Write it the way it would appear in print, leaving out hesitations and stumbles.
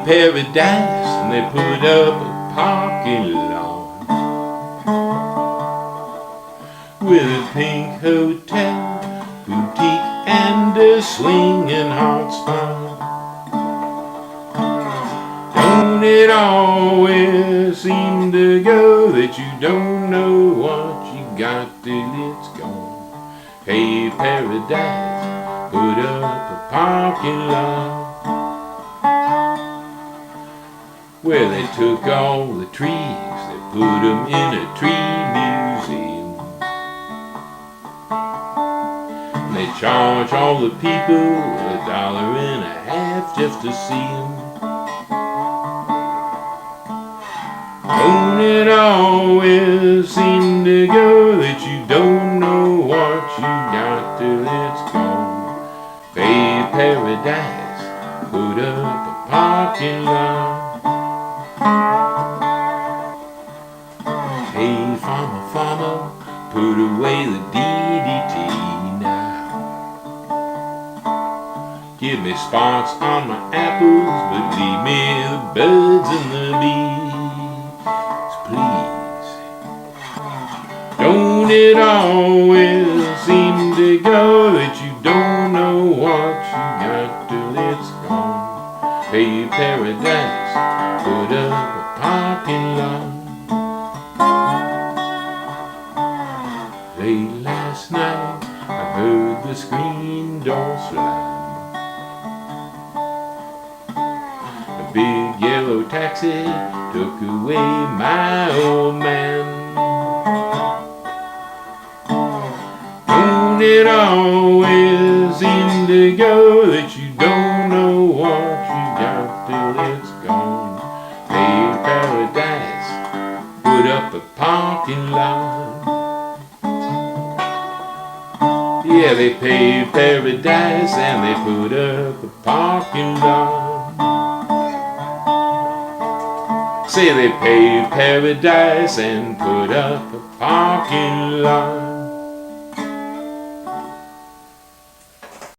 paradise and they put up a parking lot with a pink hotel, boutique, and a swinging hot spot. Don't it always seem to go that you don't know what you got till it's gone? Hey, paradise, put up a parking lot where they took all the trees, they put them in a tree museum. And they charge all the people $1.50 just to see them. Don't it always seem to go that you don't know what you got till it's gone? Hey, paradise, put up a parking lot. Hey, farmer, put away the DDT now. Give me spots on my apples, but leave me the birds and the bees, please. Don't it always seem to go that you don't know what you got till it's gone? Hey, paradise, put up a parking lot. Late last night, I heard the screen door slide. A big yellow taxi took away my old man. Don't it always seem to go that you don't know what you got till it's gone? Hey, paradise, put up a parking lot. Yeah, they paved paradise and they put up a parking lot. Say they paved paradise and put up a parking lot.